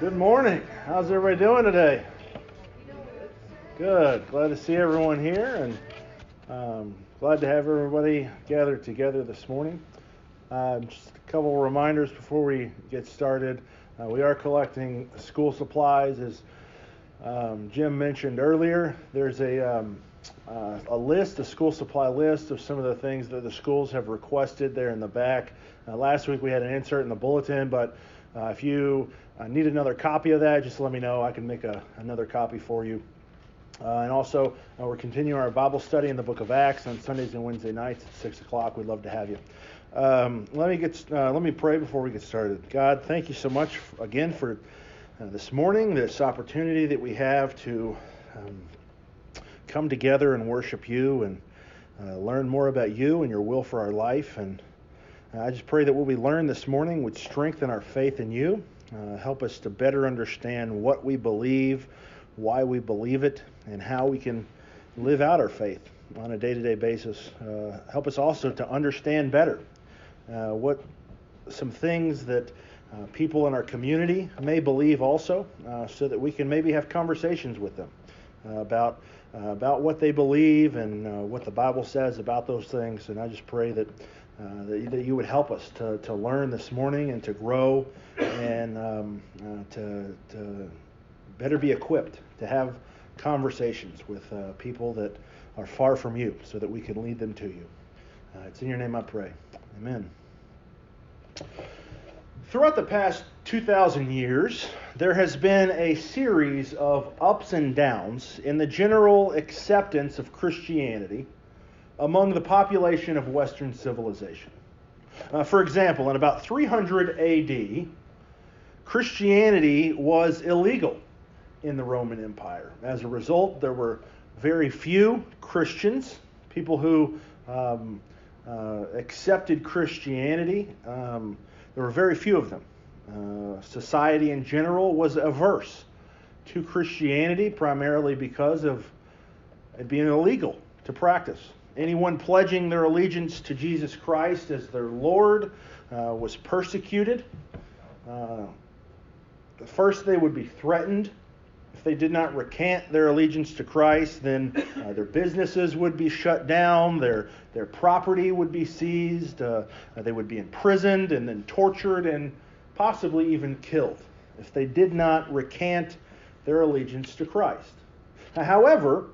Good morning. How's everybody doing today? Good. Glad to see everyone here, and glad to have everybody gathered together this morning. Just a couple reminders before we get started. We are collecting school supplies, as Jim mentioned earlier. There's a school supply list of some of the things that the schools have requested there in the back. Last week we had an insert in the bulletin, but if you need another copy of that, just let me know. I can make another copy for you. And also, we're continuing our Bible study in the book of Acts on Sundays and Wednesday nights at 6 o'clock. We'd love to have you. Let me pray before we get started. God, thank you so much again for this morning, this opportunity that we have to come together and worship you and learn more about you and your will for our life. And I just pray that what we learn this morning would strengthen our faith in you, help us to better understand what we believe, why we believe it, and how we can live out our faith on a day-to-day basis. Help us also to understand better what some things that people in our community may believe also, so that we can maybe have conversations with them about what they believe and what the Bible says about those things. And I just pray that you would help us to learn this morning and to grow and to better be equipped to have conversations with people that are far from you, so that we can lead them to you. It's in your name I pray. Amen. Throughout the past 2,000 years, there has been a series of ups and downs in the general acceptance of Christianity among the population of Western civilization. For example, in about 300 AD, Christianity was illegal in the Roman Empire. As a result, there were very few Christians, people who accepted Christianity. There were very few of them. Society in general was averse to Christianity, primarily because of it being illegal to practice. Anyone pledging their allegiance to Jesus Christ as their Lord was persecuted. First, they would be threatened. If they did not recant their allegiance to Christ, then their businesses would be shut down, their property would be seized, they would be imprisoned and then tortured and possibly even killed if they did not recant their allegiance to Christ. However,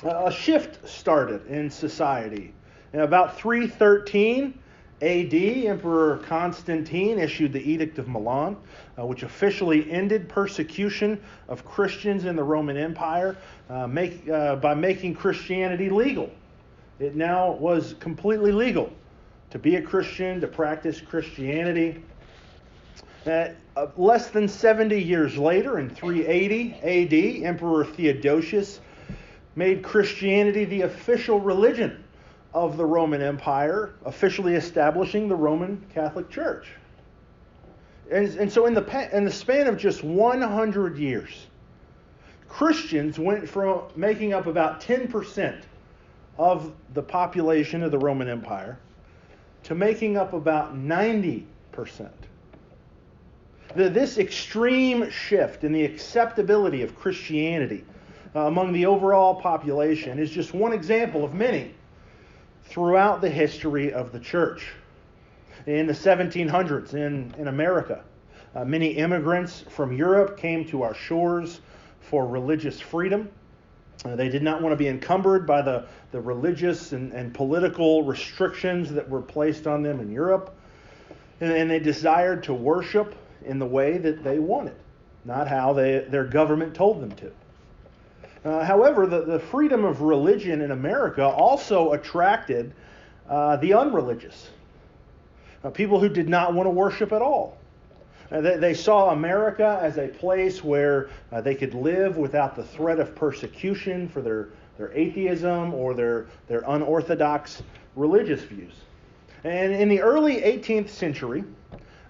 a shift started in society. In about 313 AD, Emperor Constantine issued the Edict of Milan, which officially ended persecution of Christians in the Roman Empire by making Christianity legal. It now was completely legal to be a Christian, to practice Christianity. Less than 70 years later, in 380 AD, Emperor Theodosius made Christianity the official religion of the Roman Empire, officially establishing the Roman Catholic Church. And so in the span of just 100 years, Christians went from making up about 10% of the population of the Roman Empire to making up about 90%. This extreme shift in the acceptability of Christianity among the overall population is just one example of many throughout the history of the church. In the 1700s in America, many immigrants from Europe came to our shores for religious freedom. They did not want to be encumbered by the religious and political restrictions that were placed on them in Europe. And they desired to worship in the way that they wanted, not how their government told them to. However, the freedom of religion in America also attracted the unreligious, people who did not want to worship at all. They saw America as a place where they could live without the threat of persecution for their atheism or their unorthodox religious views. And in the early 18th century,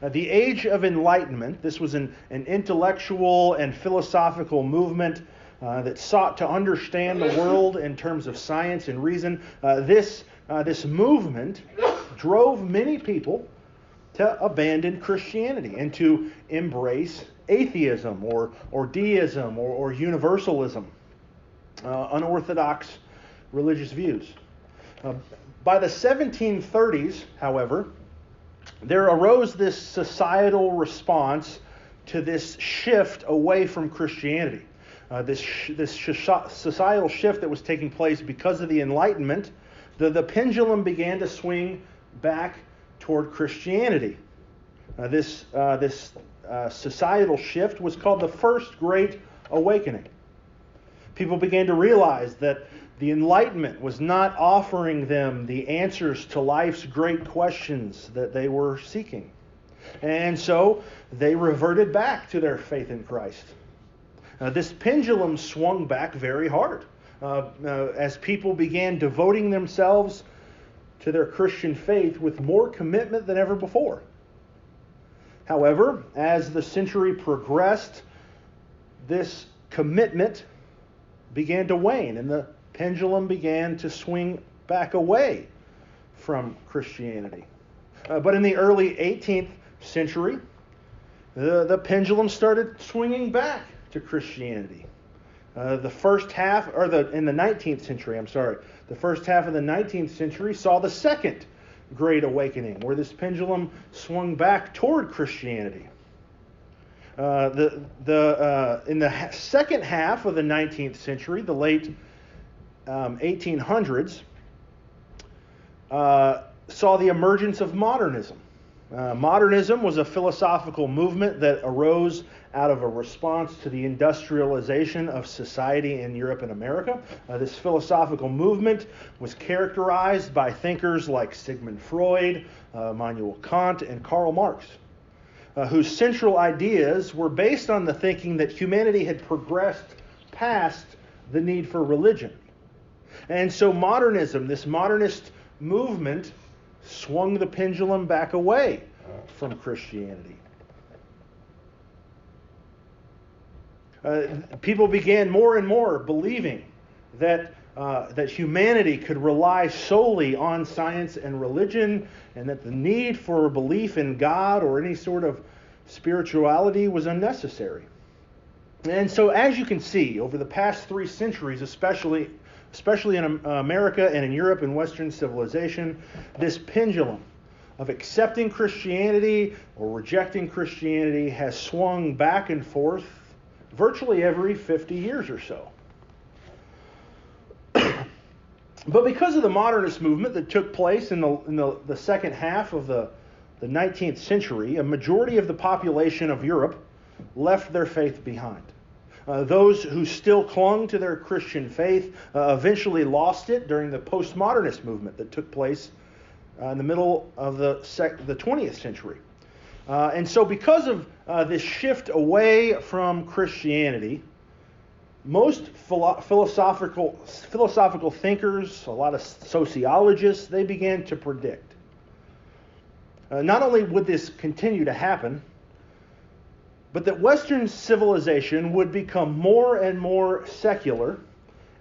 the Age of Enlightenment, this was an intellectual and philosophical movement that sought to understand the world in terms of science and reason. This movement drove many people to to abandon Christianity and to embrace atheism or deism or universalism, unorthodox religious views. By the 1730s, however, there arose this societal response to this shift away from Christianity. This societal shift that was taking place because of the Enlightenment, the pendulum began to swing back toward Christianity. This societal shift was called the First Great Awakening. People began to realize that the Enlightenment was not offering them the answers to life's great questions that they were seeking. And so they reverted back to their faith in Christ. This pendulum swung back very hard as people began devoting themselves to their Christian faith with more commitment than ever before. However, as the century progressed, this commitment began to wane, and the pendulum began to swing back away from Christianity. But in the early 18th century, the pendulum started swinging back to Christianity. In the 19th century, the first half of the 19th century saw the Second Great Awakening, where this pendulum swung back toward Christianity. In the second half of the 19th century, the late 1800s, saw the emergence of modernism. Modernism was a philosophical movement that arose out of a response to the industrialization of society in Europe and America. This philosophical movement was characterized by thinkers like Sigmund Freud, Immanuel Kant, and Karl Marx, whose central ideas were based on the thinking that humanity had progressed past the need for religion. And so modernism, this modernist movement, swung the pendulum back away from Christianity. People began more and more believing that humanity could rely solely on science and religion, and that the need for a belief in God or any sort of spirituality was unnecessary. And so, as you can see, over the past 3 centuries, especially in America and in Europe and Western civilization, this pendulum of accepting Christianity or rejecting Christianity has swung back and forth virtually every 50 years or so. But because of the modernist movement that took place in the second half of the 19th century, a majority of the population of Europe left their faith behind. Those who still clung to their Christian faith eventually lost it during the postmodernist movement that took place in the middle of the 20th century. And so because of this shift away from Christianity, most philosophical thinkers, a lot of sociologists, they began to predict. Not only would this continue to happen, but that Western civilization would become more and more secular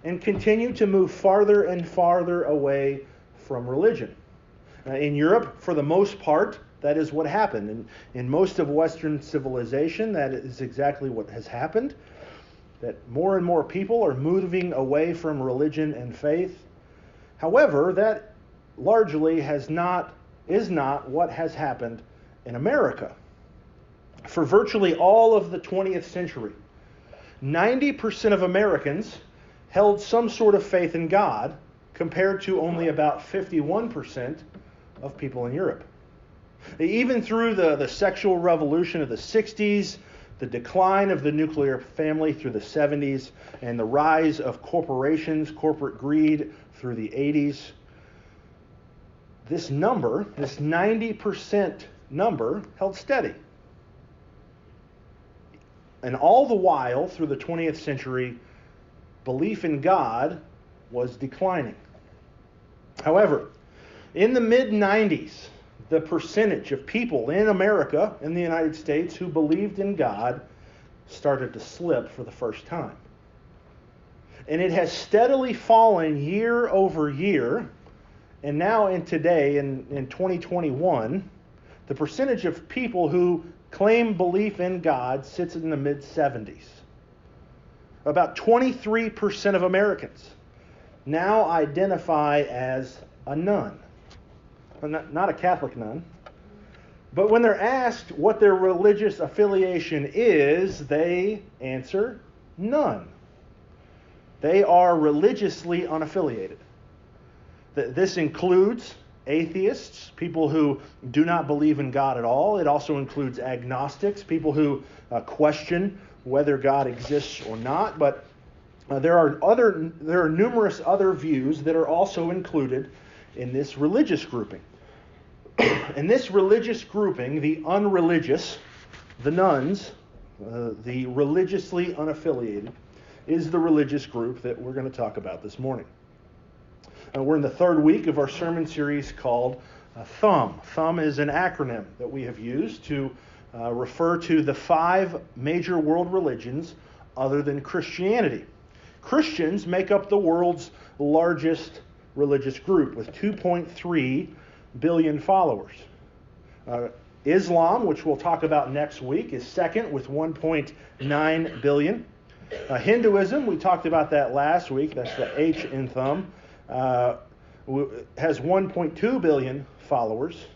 and continue to move farther and farther away from religion. In Europe, for the most part, that is what happened. In most of Western civilization, that is exactly what has happened. That more and more people are moving away from religion and faith. However, that largely is not what has happened in America. For virtually all of the 20th century, 90% of Americans held some sort of faith in God, compared to only about 51% of people in Europe. Even through the sexual revolution of the 60s, the decline of the nuclear family through the 70s, and the rise of corporations, corporate greed through the 80s, this 90% number, held steady. And all the while, through the 20th century, belief in God was declining. However, in the mid-90s, the percentage of people in America, in the United States, who believed in God started to slip for the first time. And it has steadily fallen year over year, and now in 2021, the percentage of people who claim belief in God sits in the mid-70s. About 23% of Americans now identify as a nun. Well, not a Catholic nun. But when they're asked what their religious affiliation is, they answer none. They are religiously unaffiliated. This includes atheists, people who do not believe in God at all. It also includes agnostics, people who question whether God exists or not. But there are numerous other views that are also included in this religious grouping. And this religious grouping, the unreligious, the nuns, the religiously unaffiliated, is the religious group that we're going to talk about this morning. We're in the third week of our sermon series called THUM. THUM is an acronym that we have used to refer to the 5 major world religions other than Christianity. Christians make up the world's largest religious group with 2.3 billion followers. Islam, which we'll talk about next week, is second with 1.9 billion. Hinduism, we talked about that last week, that's the H in THUM, has 1.2 billion followers.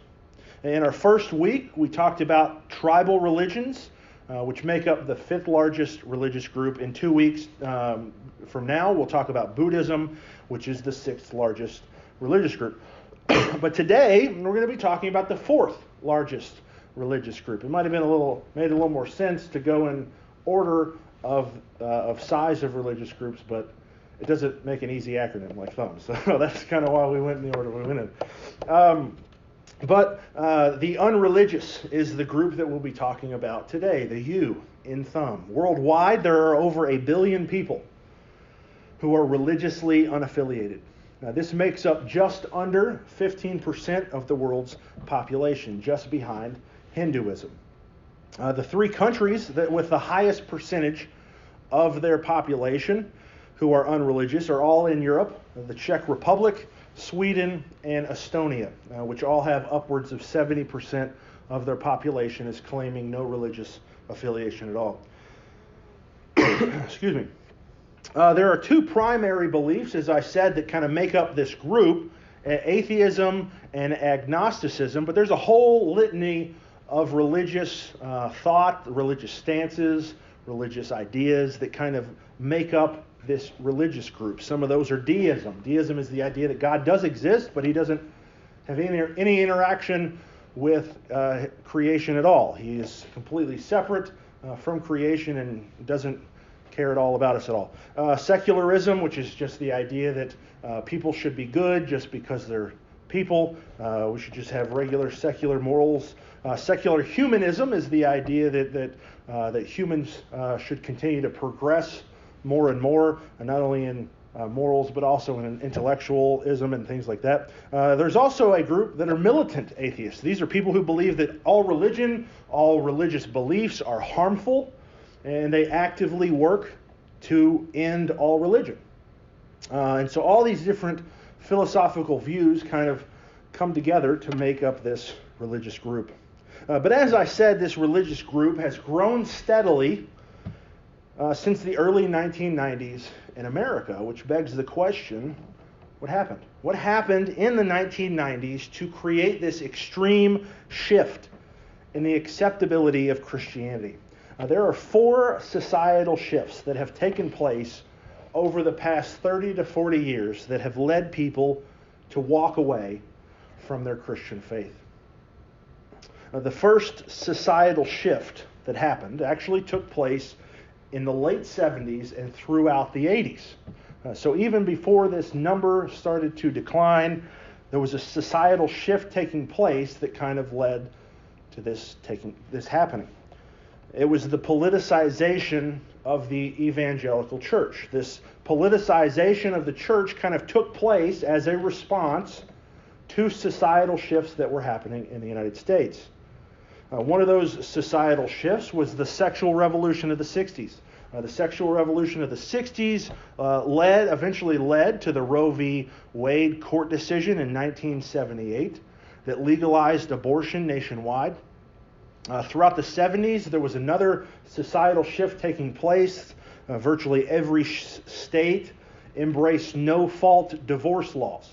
In our first week, we talked about tribal religions, which make up the 5th largest religious group. In 2 weeks from now, we'll talk about Buddhism, which is the 6th largest religious group. But today, we're going to be talking about the 4th largest religious group. It might have made a little more sense to go in order of size of religious groups, but it doesn't make an easy acronym like THUM. So that's kind of why we went in the order we went in. But the unreligious is the group that we'll be talking about today, the U in THUM. Worldwide, there are over 1 billion people who are religiously unaffiliated. Now, this makes up just under 15% of the world's population, just behind Hinduism. The 3 countries that with the highest percentage of their population who are unreligious are all in Europe: the Czech Republic, Sweden, and Estonia, which all have upwards of 70% of their population is claiming no religious affiliation at all. Excuse me. There are 2 primary beliefs, as I said, that kind of make up this group: atheism and agnosticism. But there's a whole litany of religious thought, religious stances, religious ideas that kind of make up this religious group. Some of those are deism. Deism is the idea that God does exist, but he doesn't have any interaction with creation at all. He is completely separate from creation and doesn't care at all about us at all. Secularism, which is just the idea that people should be good just because they're people. We should just have regular secular morals. Secular humanism is the idea that humans should continue to progress more and more, and not only in morals but also in intellectualism and things like that. There's also a group that are militant atheists. These are people who believe that all religious beliefs are harmful, and they actively work to end all religion. And so all these different philosophical views kind of come together to make up this religious group. But as I said, this religious group has grown steadily since the early 1990s in America, which begs the question, what happened? What happened in the 1990s to create this extreme shift in the acceptability of Christianity? There are 4 societal shifts that have taken place over the past 30 to 40 years that have led people to walk away from their Christian faith. The first societal shift that happened actually took place in the late 70s and throughout the 80s. So even before this number started to decline, there was a societal shift taking place that kind of led to this happening. It was the politicization of the evangelical church. This politicization of the church kind of took place as a response to societal shifts that were happening in the United States. One of those societal shifts was the sexual revolution of the 60s. The sexual revolution of the 60s eventually led to the Roe v. Wade court decision in 1978. that legalized abortion nationwide. Throughout the 70s, there was another societal shift taking place. Virtually every state embraced no-fault divorce laws,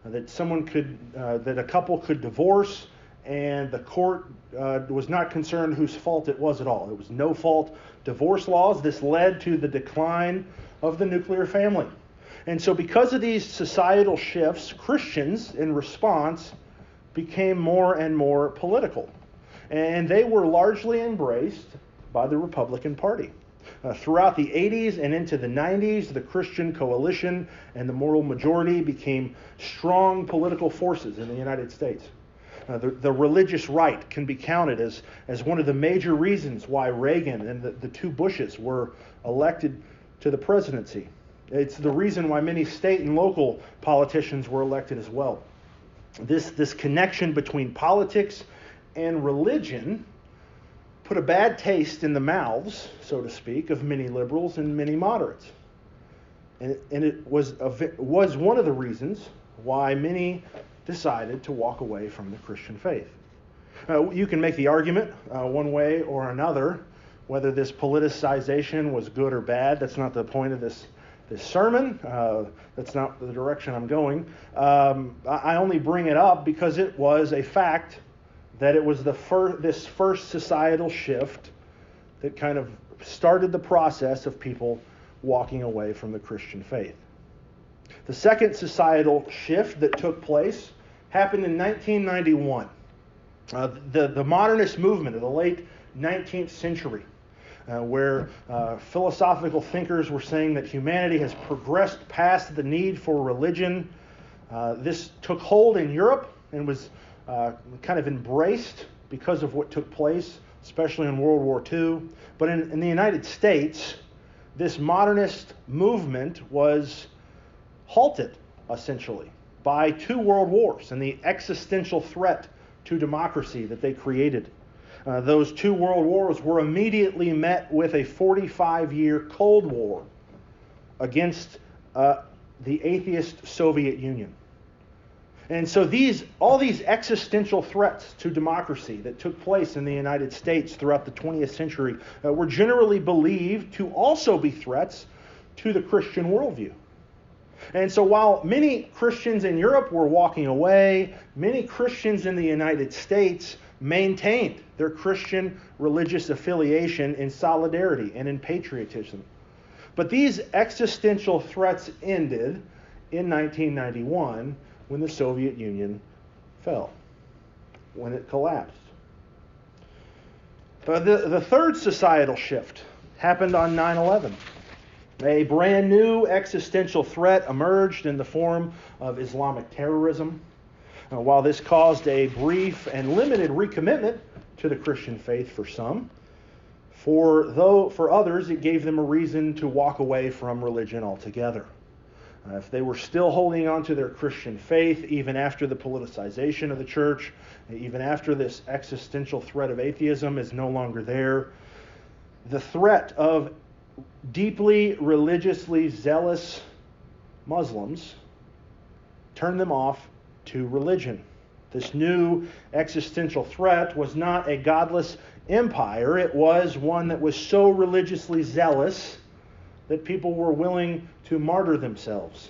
that a couple could divorce, and the court was not concerned whose fault it was at all. It was no-fault divorce laws. This led to the decline of the nuclear family. And so because of these societal shifts, Christians, in response, became more and more political. And they were largely embraced by the Republican Party. Throughout the 80s and into the 90s, the Christian coalition and the moral majority became strong political forces in the United States. The religious right can be counted as one of the major reasons why Reagan and the two Bushes were elected to the presidency. It's the reason why many state and local politicians were elected as well. This connection between politics and religion put a bad taste in the mouths, so to speak, of many liberals and many moderates. And it was one of the reasons why many decided to walk away from the Christian faith. You can make the argument one way or another whether this politicization was good or bad. That's not the point of this sermon. That's not the direction I'm going. I only bring it up because it was a fact that it was this first societal shift that kind of started the process of people walking away from the Christian faith. The second societal shift that took place happened in 1991. The modernist movement of the late 19th century, where philosophical thinkers were saying that humanity has progressed past the need for religion. This took hold in Europe and was kind of embraced because of what took place, especially in World War II. But in the United States, this modernist movement was halted, essentially, by two world wars and the existential threat to democracy that they created. Those two world wars were immediately met with a 45-year Cold War against the atheist Soviet Union. And so all these existential threats to democracy that took place in the United States throughout the 20th century were generally believed to also be threats to the Christian worldview. And so while many Christians in Europe were walking away, many Christians in the United States maintained their Christian religious affiliation in solidarity and in patriotism. But these existential threats ended in 1991 when the Soviet Union fell, when it collapsed. The third societal shift happened on 9/11. A brand new existential threat emerged in the form of Islamic terrorism. While this caused a brief and limited recommitment to the Christian faith for some, for others it gave them a reason to walk away from religion altogether. If they were still holding on to their Christian faith, even after the politicization of the church, even after this existential threat of atheism is no longer there, the threat of deeply religiously zealous Muslims turned them off to religion. This new existential threat was not a godless empire. It was one that was so religiously zealous that people were willing to martyr themselves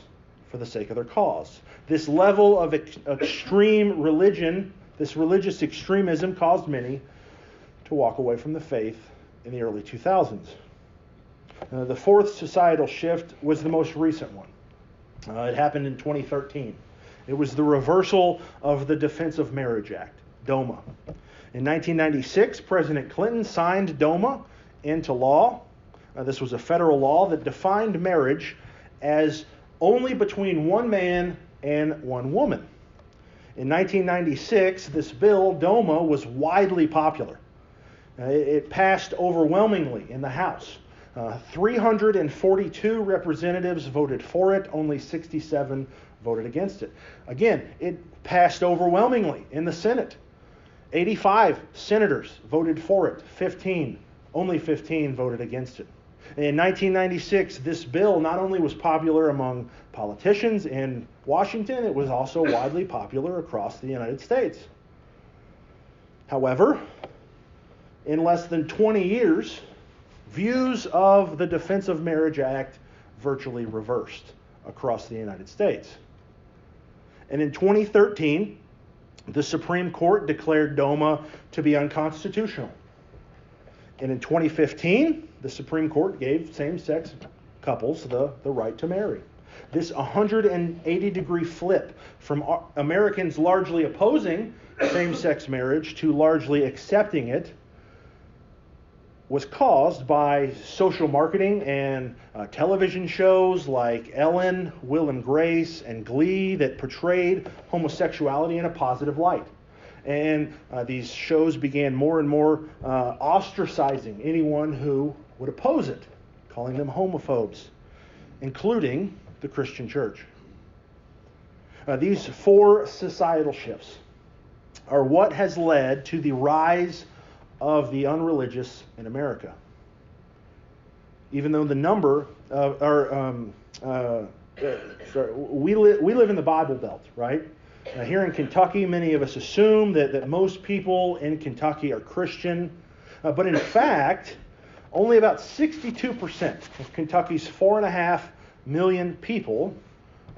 for the sake of their cause. This level of extreme religion, this religious extremism, caused many to walk away from the faith in the early 2000s. The fourth societal shift was the most recent one. It happened in 2013. It was the reversal of the Defense of Marriage Act, DOMA. In 1996, President Clinton signed DOMA into law. This was a federal law that defined marriage as only between one man and one woman. In 1996, this bill, DOMA, was widely popular. It passed overwhelmingly in the House. 342 representatives voted for it, only 67 voted against it. Again, it passed overwhelmingly in the Senate. 85 senators voted for it, only 15 voted against it. In 1996, this bill not only was popular among politicians in Washington, it was also widely popular across the United States. However, in less than 20 years, views of the Defense of Marriage Act virtually reversed across the United States. And in 2013, the Supreme Court declared DOMA to be unconstitutional. And in 2015, the Supreme Court gave same-sex couples the right to marry. This 180-degree flip from Americans largely opposing same-sex marriage to largely accepting it was caused by social marketing and television shows like Ellen, Will and Grace, and Glee that portrayed homosexuality in a positive light. And these shows began more and more ostracizing anyone who would oppose it, calling them homophobes, including the Christian church. These four societal shifts are what has led to the rise of the unreligious in America. Even though the number we live in the Bible Belt, right? Here in Kentucky, many of us assume that most people in Kentucky are Christian, but in fact, only about 62% of Kentucky's 4.5 million people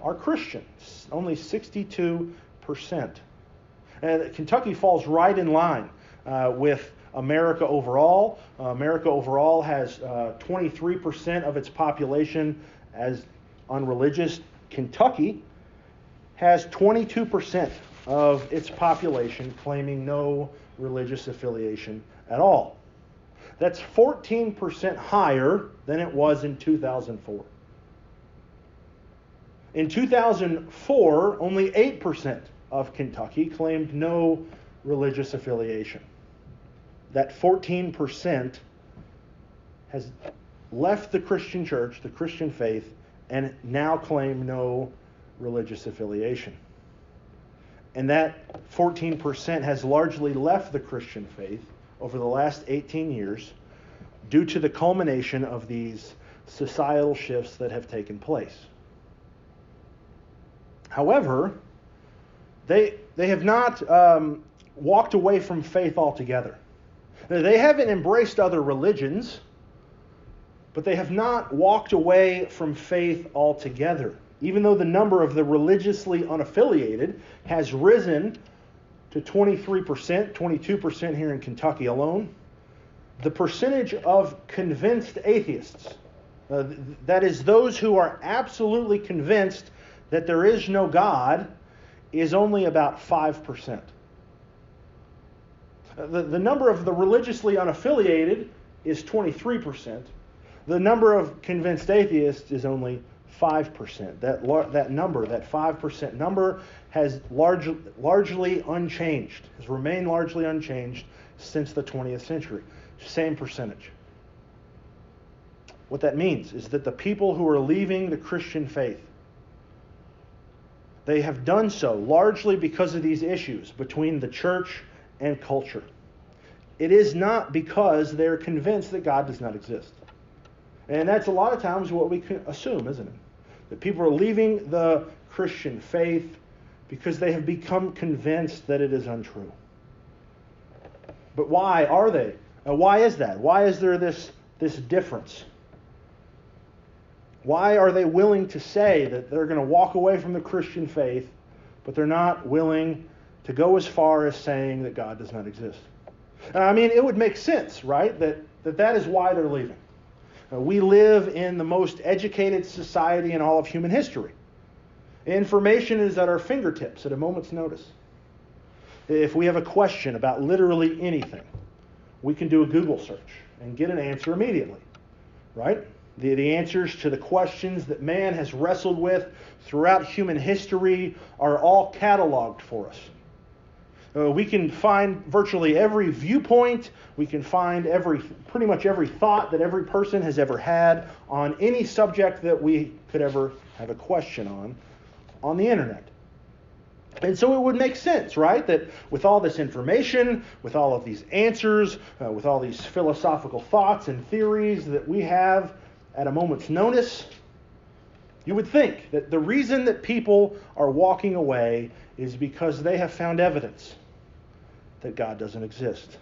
are Christians. Only 62%. And Kentucky falls right in line with America overall. America overall has 23% of its population as unreligious. Kentucky has 22% of its population claiming no religious affiliation at all. That's 14% higher than it was in 2004. In 2004, only 8% of Kentucky claimed no religious affiliation. That 14% has left the Christian church, the Christian faith, and now claim no religious affiliation. And that 14% has largely left the Christian faith over the last 18 years due to the culmination of these societal shifts that have taken place. However, they have not walked away from faith altogether. They haven't embraced other religions, but they have not walked away from faith altogether. Even though the number of the religiously unaffiliated has risen to 23%, 22% here in Kentucky alone, the percentage of convinced atheists, that is those who are absolutely convinced that there is no God, is only about 5%. The number of the religiously unaffiliated is 23%. The number of convinced atheists is only 5%. That number, that 5% number, has largely unchanged, has remained largely unchanged since the 20th century. Same percentage. What that means is that the people who are leaving the Christian faith, they have done so largely because of these issues between the church and culture. It is not because they're convinced that God does not exist. And that's a lot of times what we can assume, isn't it? That people are leaving the Christian faith because they have become convinced that it is untrue. But why are they? Why is that? Why is there this difference? Why are they willing to say that they're going to walk away from the Christian faith, but they're not willing to go as far as saying that God does not exist? I mean, it would make sense, right? That is why they're leaving. We live in the most educated society in all of human history. Information is at our fingertips at a moment's notice. If we have a question about literally anything, we can do a Google search and get an answer immediately, right? The answers to the questions that man has wrestled with throughout human history are all cataloged for us. We can find virtually every viewpoint. We can find pretty much every thought that every person has ever had on any subject that we could ever have a question on the internet. And so it would make sense, right, that with all this information, with all of these answers, with all these philosophical thoughts and theories that we have at a moment's notice, you would think that the reason that people are walking away is because they have found evidence that God doesn't exist.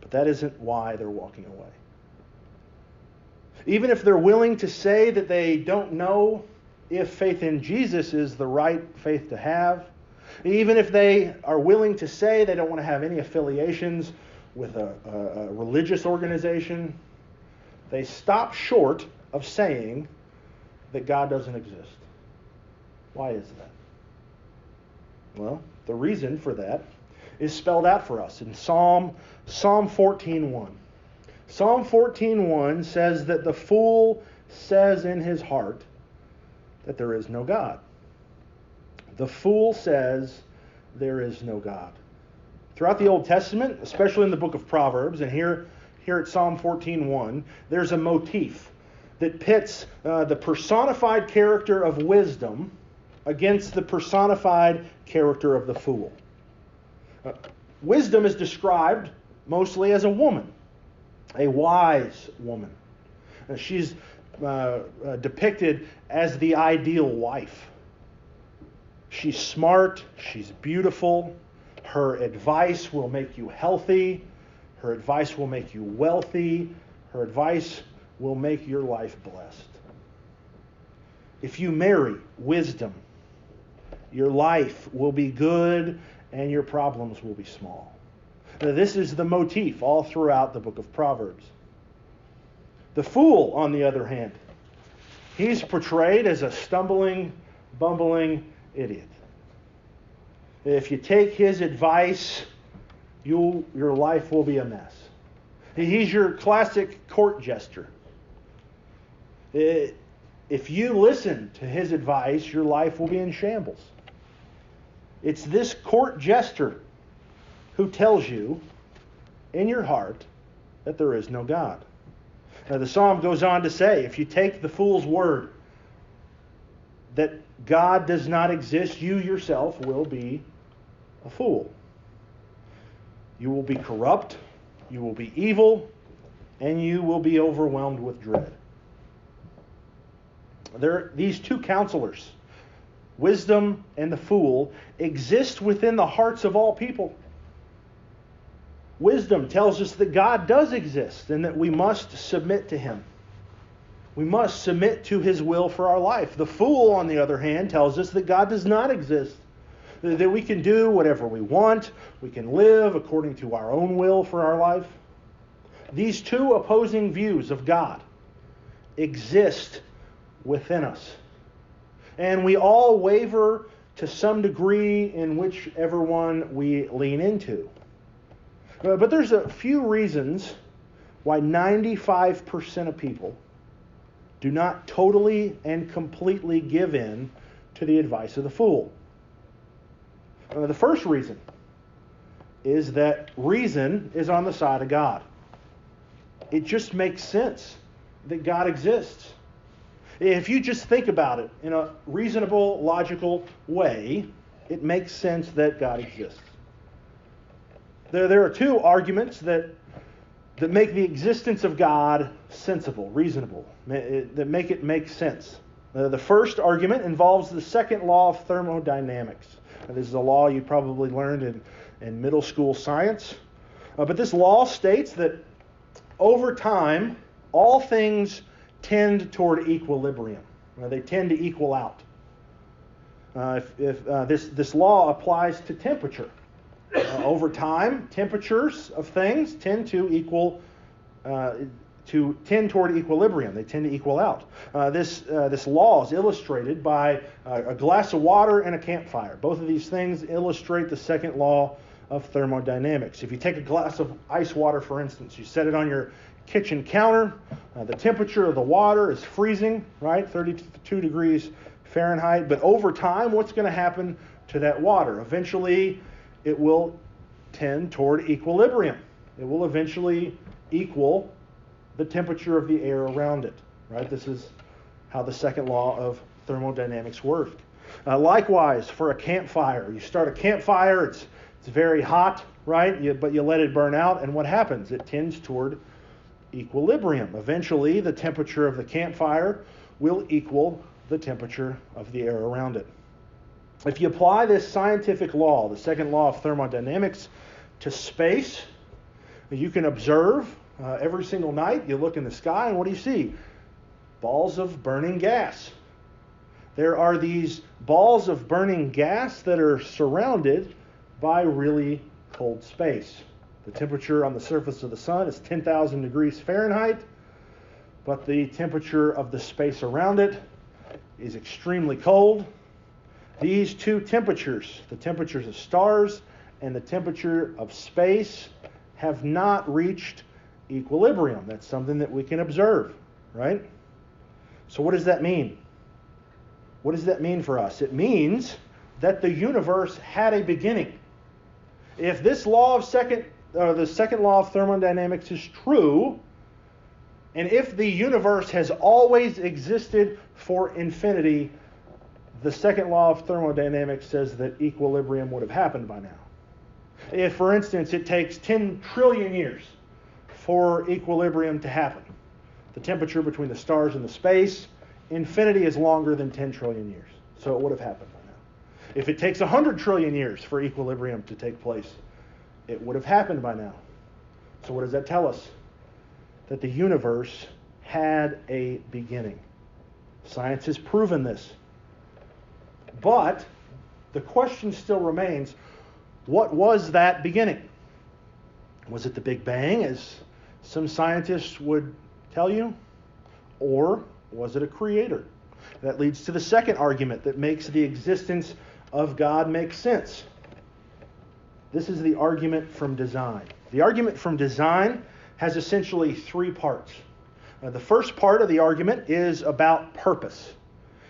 But that isn't why they're walking away. Even if they're willing to say that they don't know if faith in Jesus is the right faith to have, even if they are willing to say they don't want to have any affiliations with a religious organization, they stop short of saying that God doesn't exist. Why is that? Well, the reason for that is spelled out for us in Psalm 14:1. Psalm 14:1 says that the fool says in his heart that there is no God. The fool says there is no God. Throughout the Old Testament, especially in the book of Proverbs, and here at Psalm 14:1, there's a motif that pits the personified character of wisdom against the personified character of the fool. Wisdom is described mostly as a woman, a wise woman. She's depicted as the ideal wife. She's smart, she's beautiful, her advice will make you healthy, her advice will make you wealthy, her advice will make your life blessed. If you marry wisdom, your life will be good and your problems will be small. Now, this is the motif all throughout the book of Proverbs. The fool, on the other hand, he's portrayed as a stumbling, bumbling idiot. If you take his advice, your life will be a mess. He's your classic court jester. If you listen to his advice, your life will be in shambles. It's this court jester who tells you in your heart that there is no God. Now, the psalm goes on to say, if you take the fool's word that God does not exist, you yourself will be a fool. You will be corrupt, you will be evil, and you will be overwhelmed with dread. These two counselors, wisdom and the fool, exist within the hearts of all people. Wisdom tells us that God does exist and that we must submit to Him. We must submit to His will for our life. The fool, on the other hand, tells us that God does not exist, that we can do whatever we want, we can live according to our own will for our life. These two opposing views of God exist within us. And we all waver to some degree in whichever one we lean into. But there's a few reasons why 95% of people do not totally and completely give in to the advice of the fool. The first reason is that reason is on the side of God. It just makes sense that God exists. If you just think about it in a reasonable, logical way, it makes sense that God exists. There are two arguments that make the existence of God sensible, reasonable, that make it make sense. The first argument involves the second law of thermodynamics. This is a law you probably learned in middle school science. But this law states that over time, all things tend toward equilibrium. They tend to equal out. This law applies to temperature. Over time, temperatures of things tend to tend toward equilibrium. They tend to equal out. This law is illustrated by a glass of water and a campfire. Both of these things illustrate the second law of thermodynamics. If you take a glass of ice water, for instance, you set it on your kitchen counter, the temperature of the water is freezing, right? 32 degrees Fahrenheit. But over time, what's going to happen to that water? Eventually, it will tend toward equilibrium. It will eventually equal the temperature of the air around it, right? This is how the second law of thermodynamics works. Likewise, for a campfire, you start a campfire, it's very hot, right? But you let it burn out, and what happens? It tends toward equilibrium. Eventually, the temperature of the campfire will equal the temperature of the air around it. If you apply this scientific law, the second law of thermodynamics, to space, you can observe every single night, you look in the sky, and what do you see? Balls of burning gas. There are these balls of burning gas that are surrounded by really cold space. The temperature on the surface of the sun is 10,000 degrees Fahrenheit, but the temperature of the space around it is extremely cold. These two temperatures, the temperatures of stars and the temperature of space, have not reached equilibrium. That's something that we can observe, right? So what does that mean? What does that mean for us? It means that the universe had a beginning. If this law of the second law of thermodynamics is true, and if the universe has always existed for infinity, the second law of thermodynamics says that equilibrium would have happened by now. If, for instance, it takes 10 trillion years for equilibrium to happen, the temperature between the stars and the space, infinity is longer than 10 trillion years. So it would have happened by now. If it takes 100 trillion years for equilibrium to take place, it would have happened by now. So what does that tell us? That the universe had a beginning. Science has proven this. But the question still remains, what was that beginning? Was it the Big Bang, as some scientists would tell you? Or was it a creator? That leads to the second argument that makes the existence of God make sense. This is the argument from design. The argument from design has essentially three parts. The first part of the argument is about purpose.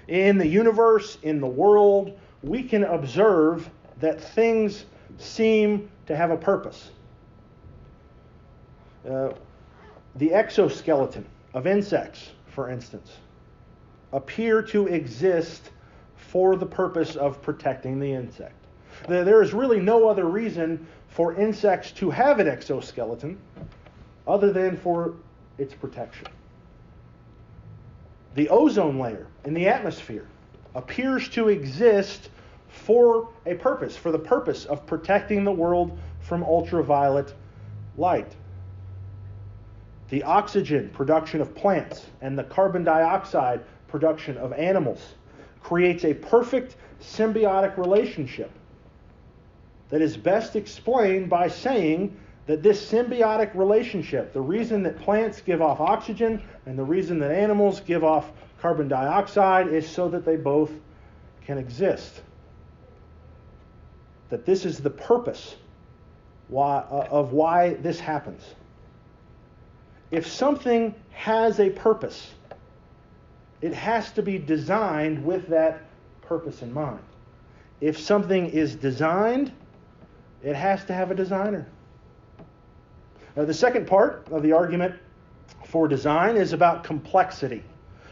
In the universe, in the world, we can observe that things seem to have a purpose. The exoskeleton of insects, for instance, appear to exist for the purpose of protecting the insect. There is really no other reason for insects to have an exoskeleton other than for its protection. The ozone layer in the atmosphere appears to exist for a purpose, for the purpose of protecting the world from ultraviolet light. The oxygen production of plants and the carbon dioxide production of animals creates a perfect symbiotic relationship that is best explained by saying that this symbiotic relationship, the reason that plants give off oxygen and the reason that animals give off carbon dioxide, is so that they both can exist. That this is the purpose of why this happens. If something has a purpose, it has to be designed with that purpose in mind. If something is designed, it has to have a designer. Now, the second part of the argument for design is about complexity.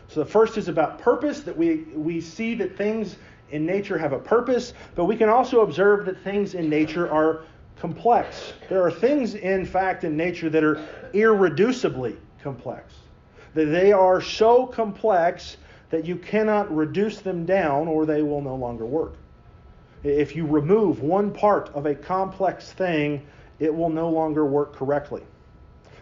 So the first is about purpose, that we see that things in nature have a purpose, but we can also observe that things in nature are complex. There are things, in fact, in nature that are irreducibly complex. That they are so complex that you cannot reduce them down or they will no longer work. If you remove one part of a complex thing, it will no longer work correctly.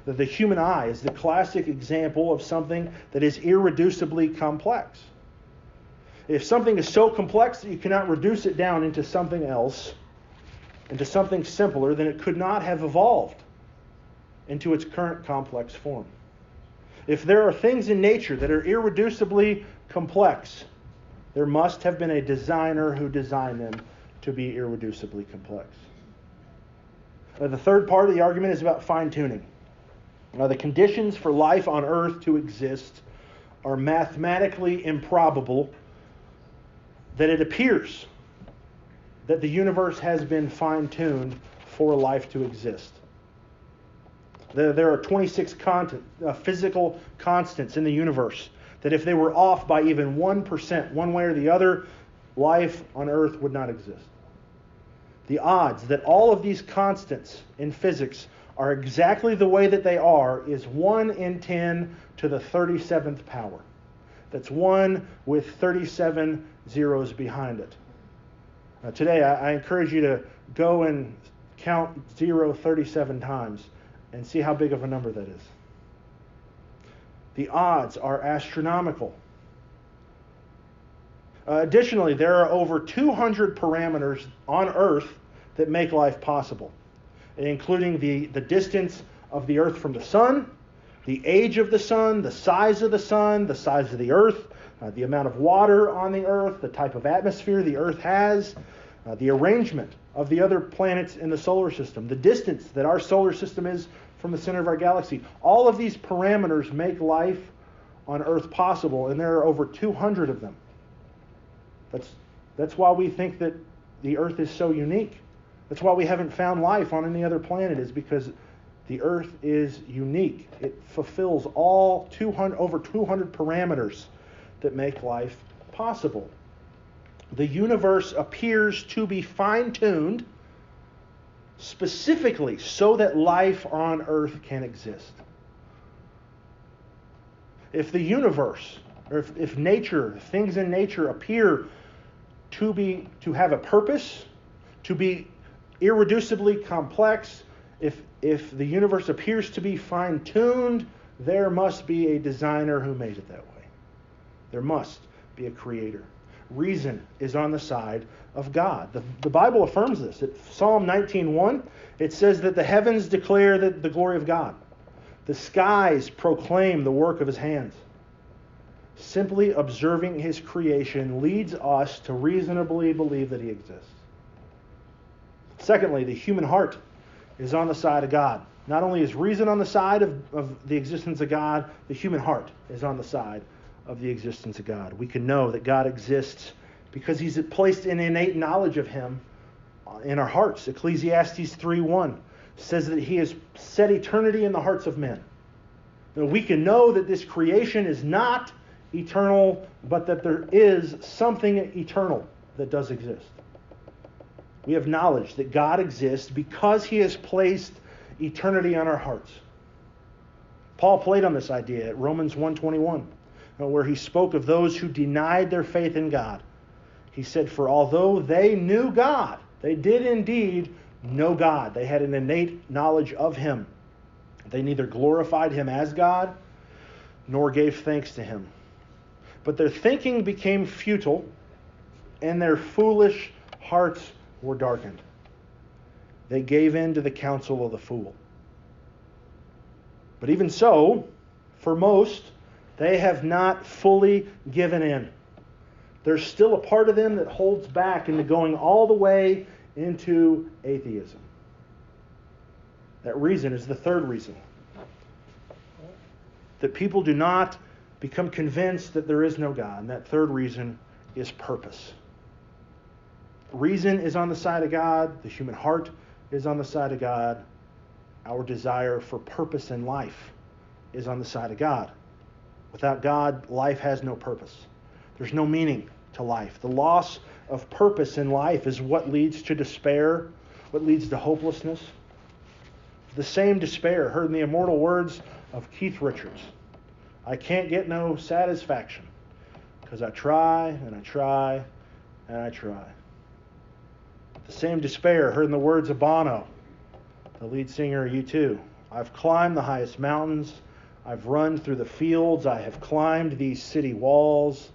The human eye is the classic example of something that is irreducibly complex. If something is so complex that you cannot reduce it down into something else, into something simpler, then it could not have evolved into its current complex form. If there are things in nature that are irreducibly complex, there must have been a designer who designed them to be irreducibly complex. The third part of the argument is about fine-tuning. The conditions for life on Earth to exist are mathematically improbable, that it appears that the universe has been fine-tuned for life to exist. There are 26 physical constants in the universe that if they were off by even 1%, one way or the other, life on Earth would not exist. The odds that all of these constants in physics are exactly the way that they are is 1 in 10 to the 37th power. That's 1 with 37 zeros behind it. Today, I encourage you to go and count 0 37 times and see how big of a number that is. The odds are astronomical. Additionally, there are over 200 parameters on Earth that make life possible, including the distance of the Earth from the Sun, the age of the Sun, the size of the Sun, the size of the Earth, the amount of water on the Earth, the type of atmosphere the Earth has, the arrangement of the other planets in the solar system, the distance that our solar system is from the center of our galaxy. All of these parameters make life on Earth possible, and there are over 200 of them. That's why we think that the Earth is so unique. That's why we haven't found life on any other planet, is because the Earth is unique. It fulfills all over 200 parameters that make life possible. The universe appears to be fine-tuned specifically so that life on Earth can exist. If the universe, or if nature, things in nature appear to have a purpose, to be irreducibly complex, if the universe appears to be fine-tuned, there must be a designer who made it that way. There must be a creator. Reason is on the side of God. The Bible affirms this. At Psalm 19:1, it says that the heavens declare the glory of God. The skies proclaim the work of his hands. Simply observing his creation leads us to reasonably believe that he exists. Secondly, the human heart is on the side of God. Not only is reason on the side of the existence of God, the human heart is on the side of the existence of God. We can know that God exists because he's placed an innate knowledge of him in our hearts. Ecclesiastes 3:1 says that he has set eternity in the hearts of men. Now, we can know that this creation is not eternal, but that there is something eternal that does exist. We have knowledge that God exists because he has placed eternity on our hearts. Paul played on this idea at Romans 1:21, where he spoke of those who denied their faith in God. He said, "For although they knew God, they did indeed know God. They had an innate knowledge of him. They neither glorified him as God nor gave thanks to him. But their thinking became futile, and their foolish hearts were darkened. They gave in to the counsel of the fool." But even so, for most, they have not fully given in. There's still a part of them that holds back into going all the way into atheism. That reason is the third reason. That people do not become convinced that there is no God. And that third reason is purpose. Reason is on the side of God. The human heart is on the side of God. Our desire for purpose in life is on the side of God. Without God, life has no purpose. There's no meaning to life. The loss of purpose in life is what leads to despair, what leads to hopelessness. The same despair heard in the immortal words of Keith Richards. "I can't get no satisfaction because I try and I try and I try." The same despair heard in the words of Bono, the lead singer of U2. "I've climbed the highest mountains. I've run through the fields. I have climbed these city walls.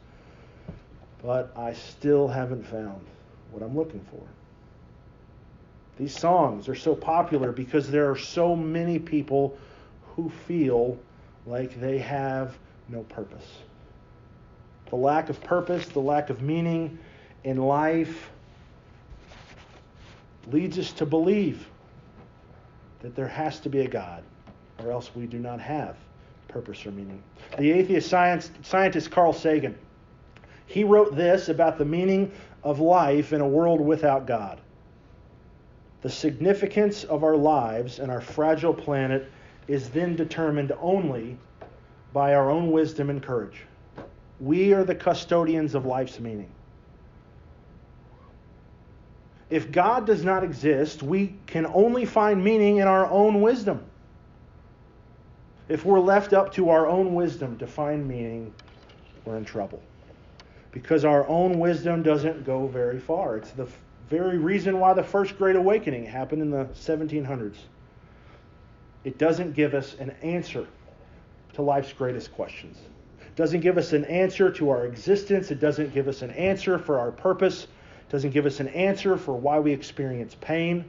But I still haven't found what I'm looking for." These songs are so popular because there are so many people who feel like they have no purpose. The lack of purpose, the lack of meaning in life leads us to believe that there has to be a God, or else we do not have purpose or meaning. The atheist scientist Carl Sagan, he wrote this about the meaning of life in a world without God. "The significance of our lives and our fragile planet is then determined only by our own wisdom and courage. We are the custodians of life's meaning. If God does not exist, we can only find meaning in our own wisdom. If we're left up to our own wisdom to find meaning, we're in trouble. Because our own wisdom doesn't go very far. It's the very reason why the First Great Awakening happened in the 1700s. It doesn't give us an answer to life's greatest questions. It doesn't give us an answer to our existence. It doesn't give us an answer for our purpose. It doesn't give us an answer for why we experience pain.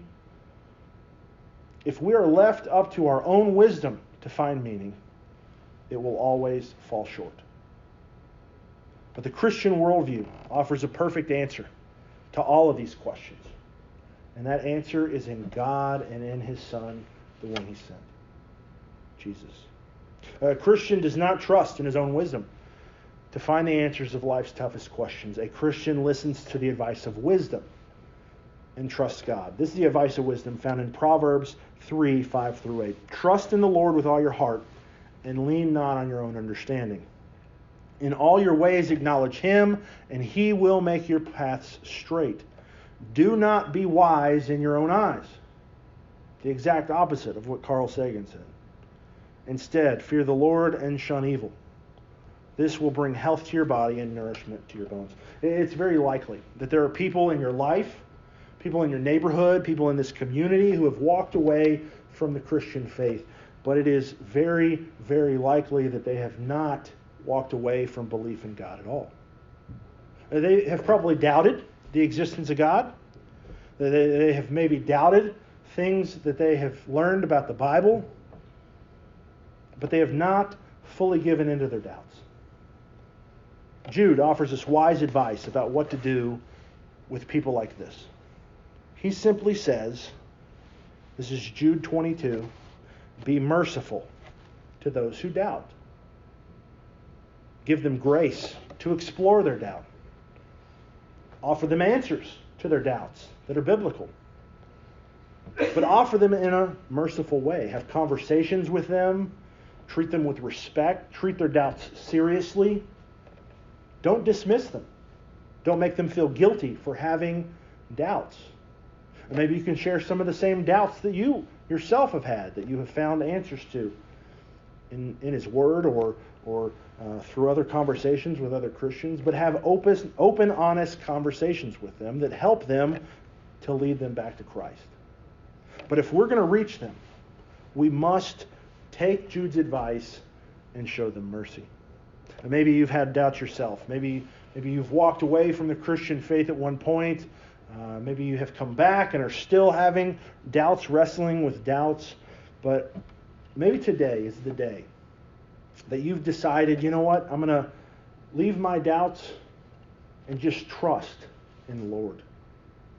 If we are left up to our own wisdom to find meaning, it will always fall short. But the Christian worldview offers a perfect answer to all of these questions. And that answer is in God and in His Son, the one He sent, Jesus. A Christian does not trust in his own wisdom to find the answers of life's toughest questions. A Christian listens to the advice of wisdom and trusts God. This is the advice of wisdom found in Proverbs 3, 5 through 8. Trust in the Lord with all your heart and lean not on your own understanding. In all your ways acknowledge Him, and He will make your paths straight. Do not be wise in your own eyes. The exact opposite of what Carl Sagan said. Instead, fear the Lord and shun evil. This will bring health to your body and nourishment to your bones. It's very likely that there are people in your life, people in your neighborhood, people in this community who have walked away from the Christian faith. But it is very, very likely that they have not walked away from belief in God at all. They have probably doubted the existence of God. They have maybe doubted things that they have learned about the Bible, but they have not fully given into their doubts. Jude offers us wise advice about what to do with people like this. He simply says, this is Jude 22, be merciful to those who doubt. Give them grace to explore their doubt. Offer them answers to their doubts that are biblical. But offer them in a merciful way. Have conversations with them. Treat them with respect. Treat their doubts seriously. Don't dismiss them. Don't make them feel guilty for having doubts. And maybe you can share some of the same doubts that you yourself have had, that you have found answers to in His Word or through other conversations with other Christians. But have open, honest conversations with them that help them to lead them back to Christ. But if we're going to reach them, we must take Jude's advice and show them mercy. And maybe you've had doubts yourself. Maybe you've walked away from the Christian faith at one point. Maybe you have come back and are still having doubts, wrestling with doubts. But maybe today is the day that you've decided, you know what, I'm going to leave my doubts and just trust in the Lord.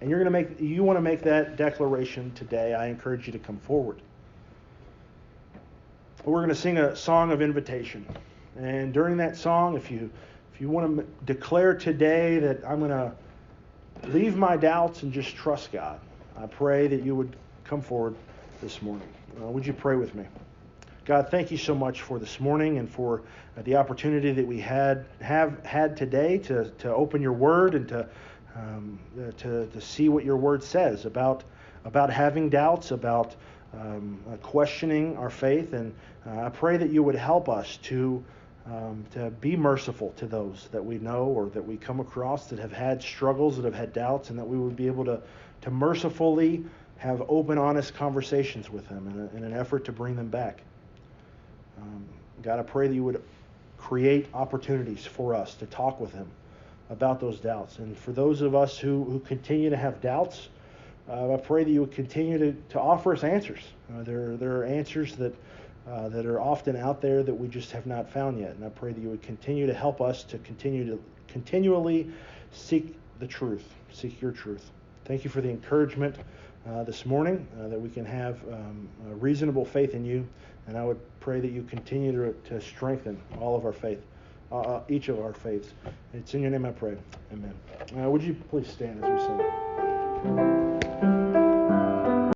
And you want to make that declaration today. I encourage you to come forward. We're going to sing a song of invitation. And during that song, if you want to declare today that I'm going to leave my doubts and just trust God, I pray that you would come forward this morning. Would you pray with me? God, thank you so much for this morning and for the opportunity that we have had today to open your word and to see what your word says about having doubts, about questioning our faith. And I pray that you would help us to be merciful to those that we know or that we come across that have had struggles, that have had doubts, and that we would be able to mercifully have open, honest conversations with them in an effort to bring them back. God, I pray that you would create opportunities for us to talk with them about those doubts. And for those of us who continue to have doubts, I pray that you would continue to offer us answers. There are answers that are often out there that we just have not found yet. And I pray that you would continue to help us to continually seek the truth, seek your truth. Thank you for the encouragement this morning that we can have a reasonable faith in you. And I would pray that you continue to strengthen all of our faith, each of our faiths. It's in your name I pray. Amen. Would you please stand as we sing?